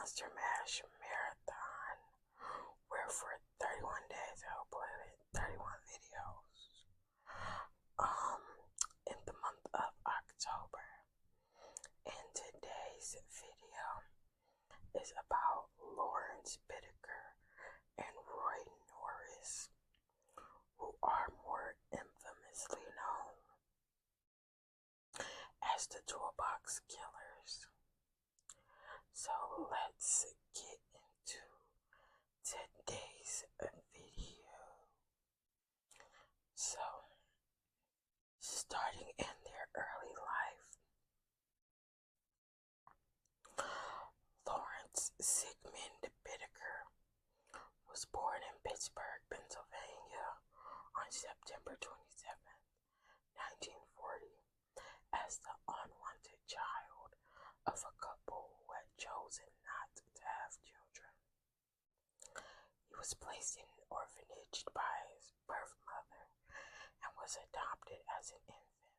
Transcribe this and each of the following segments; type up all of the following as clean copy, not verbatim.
Monster Mash Marathon, where for 31 days I uploaded 31 videos. Um, in the month of October. And today's video is about Lawrence Bittaker and Roy Norris, who are more infamously known as the Toolbox Killers. So let's get into today's video. So, starting in their early life, Lawrence Sigmund Bittaker was born in Pittsburgh, Pennsylvania on September 27th, 1940, as the unwanted child of a couple who had chosen not to have children. He was placed in an orphanage by his birth mother and was adopted as an infant.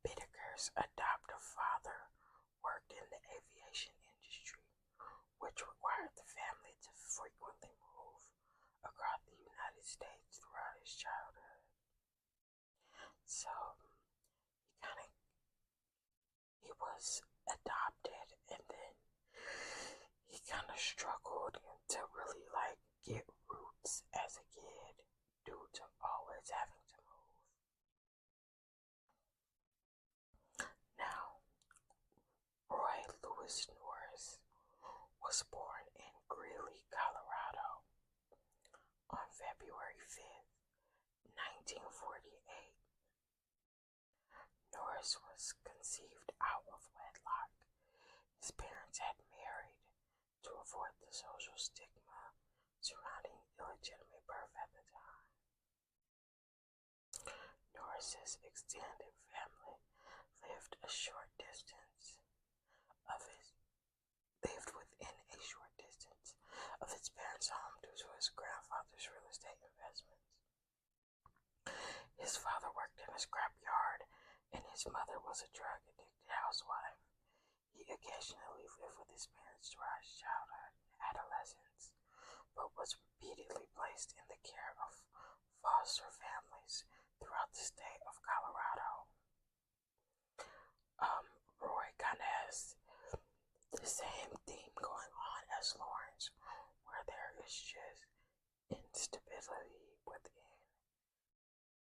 Bittaker's adoptive father worked in the aviation industry, which required the family to frequently move across the United States throughout his childhood. So he was adopted, and then he kind of struggled to really get roots as a kid due to always having to move. Now, Roy Louis Norris was born in Greeley, Colorado on February 5th, 1948. Norris was conceived out of wedlock. His parents had married to avoid the social stigma surrounding illegitimate birth at the time. Norris's extended family lived within a short distance of his parents' home due to his grandfather's real estate investments. His father worked in a scrapyard, and his mother was a drug-addicted housewife. He occasionally lived with his parents throughout his childhood and adolescence, but was repeatedly placed in the care of foster families throughout the state of Colorado. Roy kind of has the same theme going on as Lawrence, where there is just instability within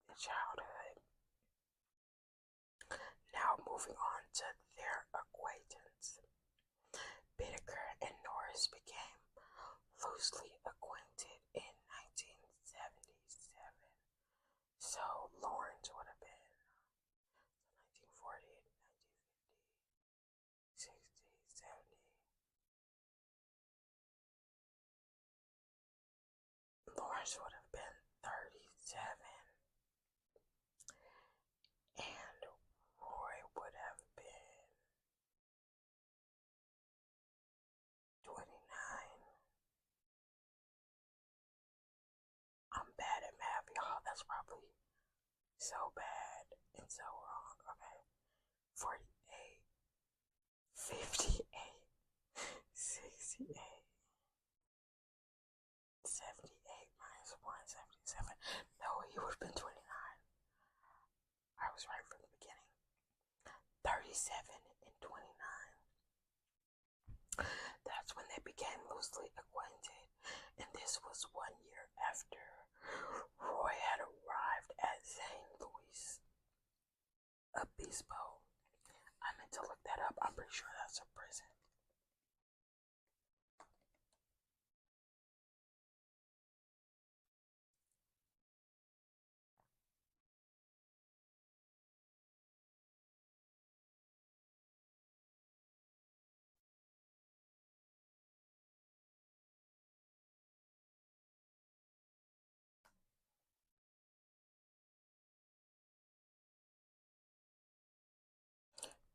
the childhood. Now moving on to their acquaintance. Bittaker and Norris became loosely acquainted in 1977. So Lawrence would have been 1940, 1950, 60, 70. Lawrence would have been 37. And Roy would have been 29. I'm bad at math, y'all. That's probably so bad and so wrong. Okay. 48, 58, 68, 78 minus 177. No, he would have been 29. I was right from the beginning. 37 and 29. That's when they became loosely acquainted, and this was 1 year after Roy had arrived at St. Louis Obispo. I meant to look that up. I'm pretty sure that's a prison.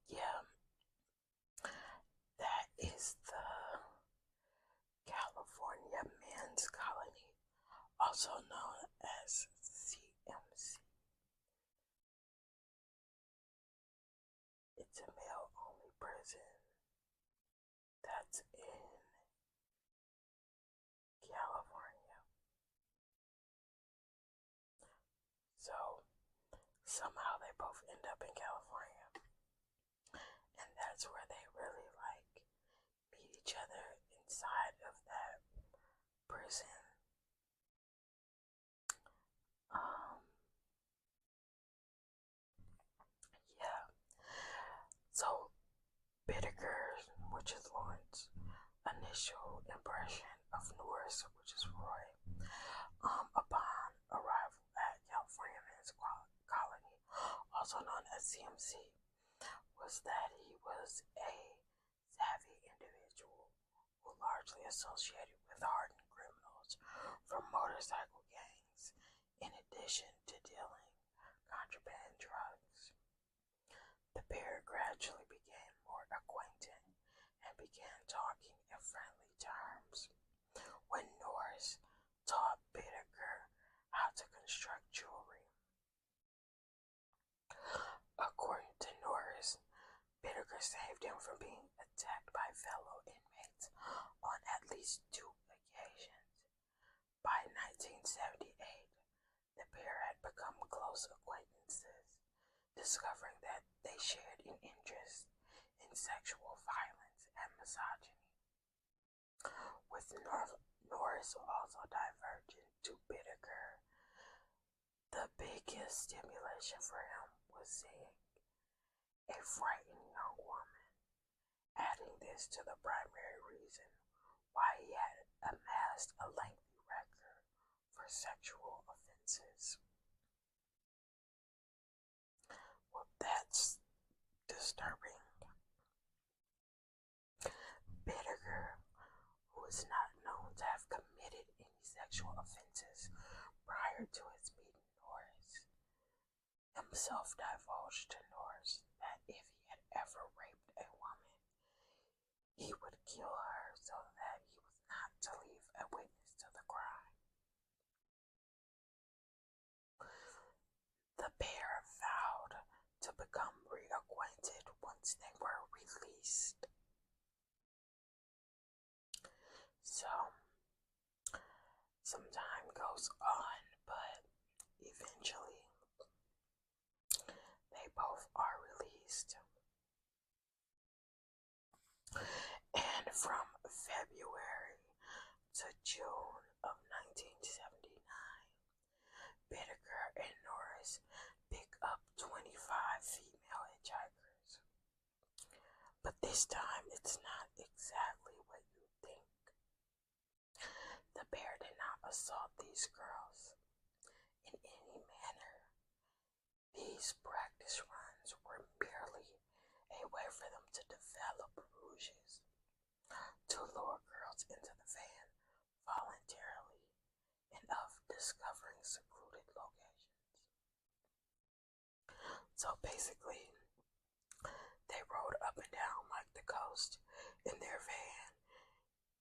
Yeah, that is the California Men's Colony, also known as CMC. It's a male-only prison It's in California. So somehow they both end up in California. And that's where they really like meet each other inside of that prison. Um, yeah. So Bittaker, which is Lawrence, initial impression of Norris, which is Roy, upon arrival at California Men's Colony, also known as CMC, was that he was a savvy individual who largely associated with hardened criminals from motorcycle gangs, in addition to dealing contraband drugs. The pair gradually became more acquainted and began talking in friendly terms. When Norris taught Bittaker how to construct jewelry. According to Norris, Bittaker saved him from being attacked by fellow inmates on at least 2 occasions. By 1978, the pair had become close acquaintances, discovering that they shared an interest in sexual violence and misogyny. With Norris also divergent to Bittaker, the biggest stimulation for him was seeing a frightened young woman, adding this to the primary reason why he had amassed a lengthy record for sexual offenses. Well, that's disturbing. Bittaker, who is not known to have committed any sexual offenses prior to his meeting Norris, himself divulged to Norris that if he had ever raped a woman, he would kill her so that he was not to leave a witness to the crime. The pair vowed to become reacquainted once they were released. So, some time goes on, but eventually they both are released. And from February to June of 1979, Bittaker and Norris pick up 25 female hitchhikers. But this time, it's not exactly what you think. The pair did not assault these girls in any manner. These practice runs were merely a way for them to develop rouges, to lure girls into the van voluntarily, and of discovering secluded locations. So basically, they rode up and down like the coast in their van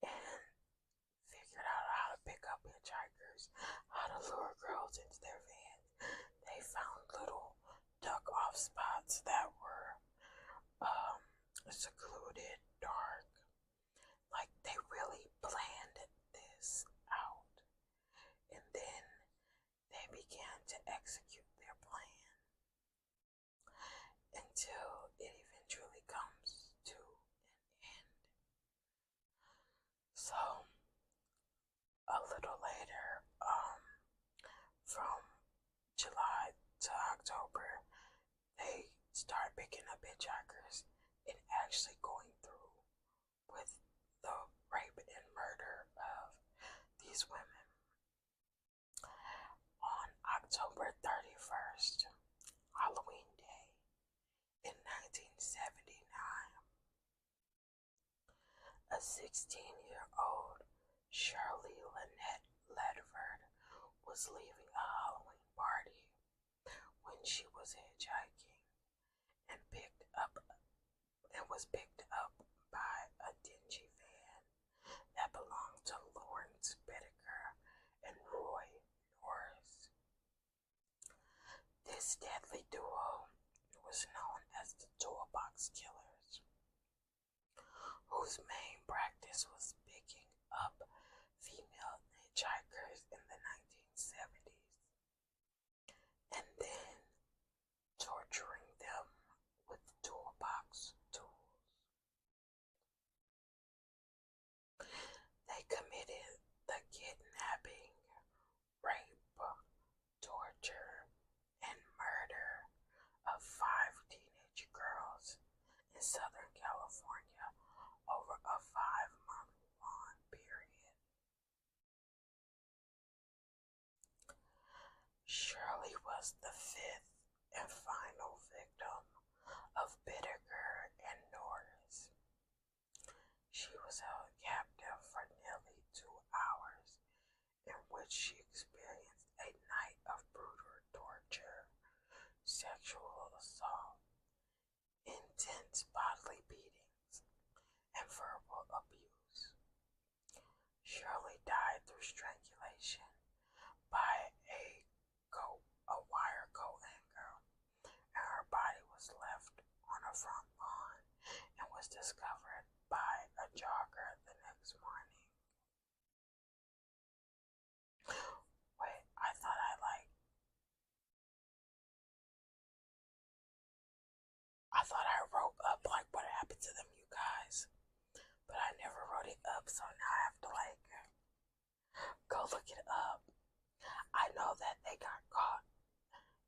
and figured out how to pick up hitchhikers, how to lure girls into their vans. They found little duck off spots that were secluded, dark. Like they really planned this out. And then they began to execute their plan until it eventually comes to an end. So, a little later, from July to October, they start picking up hitchhikers and actually going through with the rape and murder of these women. On October 31st, Halloween Day, in 1979, a 16-year-old Shirley Lynette Ledford was leaving a Halloween party when she was hitchhiking and was picked up by a dingy van that belonged to Lawrence Bittaker and Roy Norris. This deadly duo was known as the Toolbox Killers, whose main practice she experienced a night of brutal torture, sexual assault, intense bodily beatings, and verbal abuse. Shirley died through strangulation by a wire coat hanger, and her body was left on a front lawn and was discovered by a jogger the next morning. Wait, I thought I wrote up like what happened to them, you guys, but I never wrote it up, so now I have to go look it up. I know that they got caught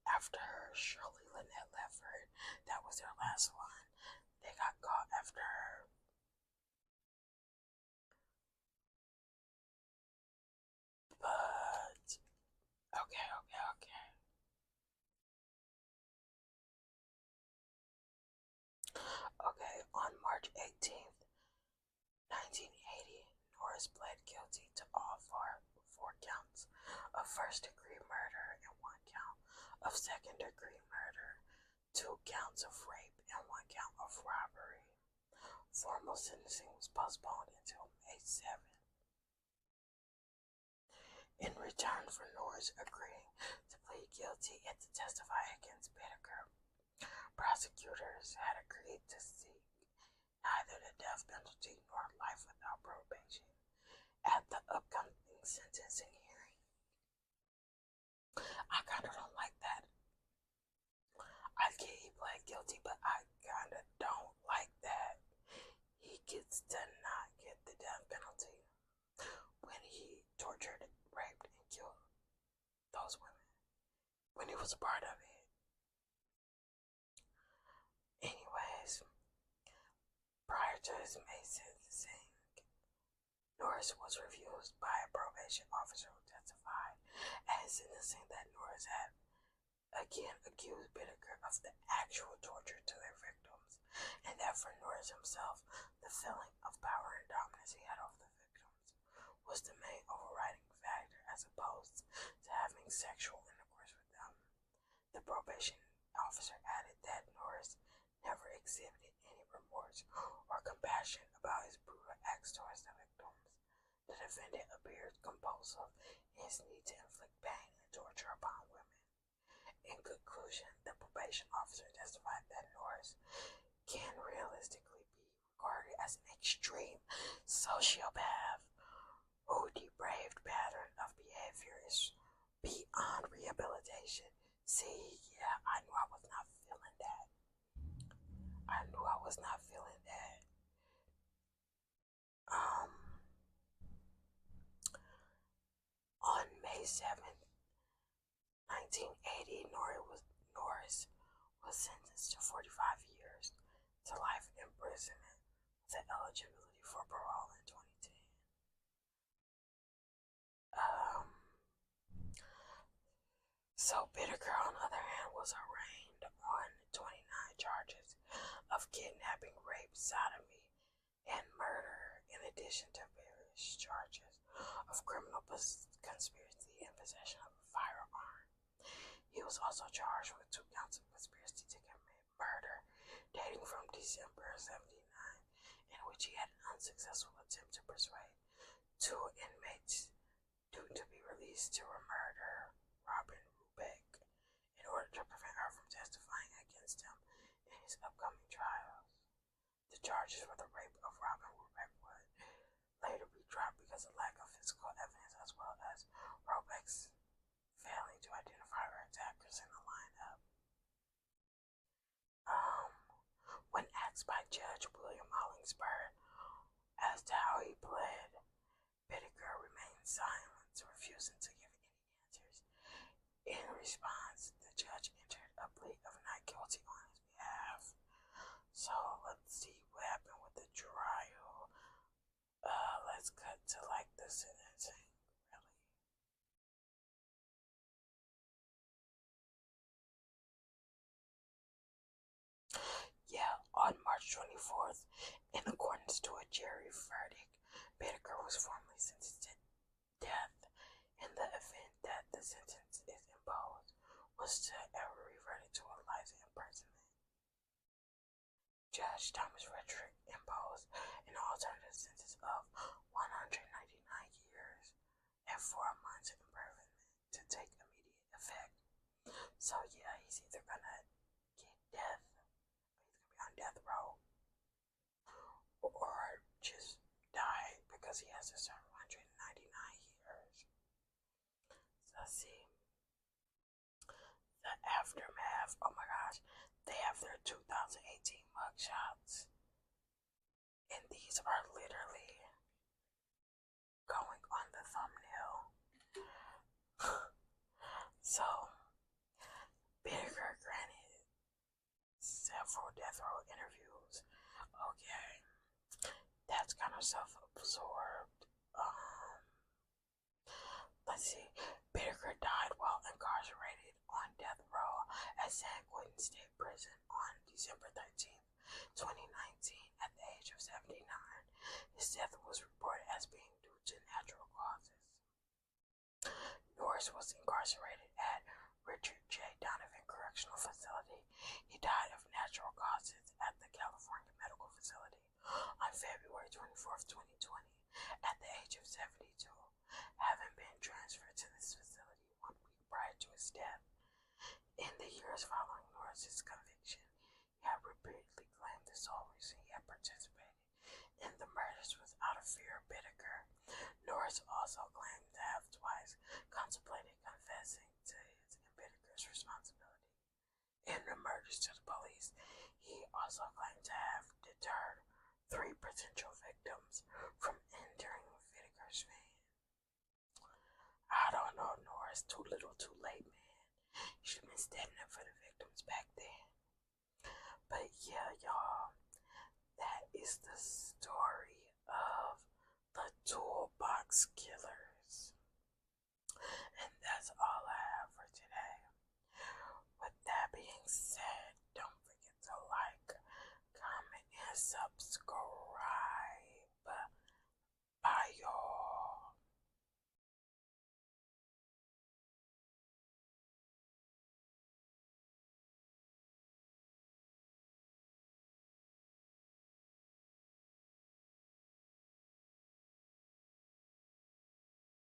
after Shirley Lynette Lefford. That was their last one. They got caught after her. But okay. Okay, on March 18th, 1980, Norris pled guilty to all four counts of first-degree murder and one count of second-degree murder, 2 counts of rape, and 1 count of robbery. Formal sentencing was postponed until May 7th. In return for Norris agreeing to plead guilty and to testify against Bittaker, prosecutors had agreed to seek neither the death penalty nor life without probation at the upcoming sentencing hearing. I kind of don't like that. I get he pled guilty, but I kind of don't like that he gets to not get the death penalty when he tortured, raped, and killed those women, when he was a part of it. Anyways, prior to his May sentencing, Norris was refused by a probation officer who testified at his sentencing that Norris had again accused Bittaker of the actual torture to their victims, and that for Norris himself, the feeling of power and dominance he had over the victims was the main overriding factor as opposed to having sexual intercourse with them. The probation officer added that Norris never exhibited any remorse or compassion about his brutal acts towards the victims. The defendant appeared compulsive in his need to inflict pain and torture upon women. In conclusion, the probation officer testified that Norris can realistically be regarded as an extreme sociopath whose depraved pattern of behavior is beyond rehabilitation. See, yeah, I knew I was not feeling that. On May 7th, 1980, Norris was sentenced to 45 years to life imprisonment with eligibility for parole in 2010. So Bittaker, on the other hand, was arraigned on 29 charges of kidnapping, rape, sodomy, and murder, in addition to various charges of criminal conspiracy and possession of a firearm. He was also charged with 2 counts of conspiracy to commit murder dating from December 1979, in which he had an unsuccessful attempt to persuade 2 inmates due to be released to murder Robin Rubeck in order to prevent her from testifying against him in his upcoming trials. The charges for the rape of Robin Rubeck would later be dropped because of lack of physical evidence, as well as Rubeck's failing to identify her attackers in the lineup. When asked by Judge William Hollingsburg as to how he pled, Bittaker remained silent, refusing to give any answers. In response, the judge entered a plea of not guilty on his behalf. So let's see what happened with the trial. Let's cut to the sentencing, really. Yeah, on March 24th, in accordance to a jury verdict, Bittaker was formally sentenced to death In the event that the sentence is imposed was to ever revert to a life imprisonment, Judge Thomas Redrick imposed an alternative sentence of 199 years and 4 months imprisonment to take immediate effect. So yeah, he's either gonna get death, he's gonna be on death row, or just die because he has to serve 199 years. So see, the aftermath. Oh my gosh, they have their 2018 mugshots, and these are literally going on the thumbnail. So, Bitter granted several death row interviews. Okay, that's kind of self-absorbed. Let's see. Bitter died while incarcerated on death row at San Quentin State Prison on December 13th, 2019, at the age of 79. His death was reported as being due to natural causes. Norris was incarcerated at Richard J. Donovan Correctional Facility. He died of natural causes at the California Medical Facility on February 24th, 2020, at the age of 72, having been transferred to this facility 1 week prior to his death. In the years following Norris's conviction, he had repeatedly claimed the sole reason he had participated in the murders was out of fear of Bittaker. Norris also claimed to have twice contemplated confessing to his and Bittaker's responsibility in the murders to the police. He also claimed to have deterred 3 potential victims from entering Bittaker's van. I don't know, Norris. Too little, too late, man. You should have been standing up for the victims back then. But yeah, y'all, that is the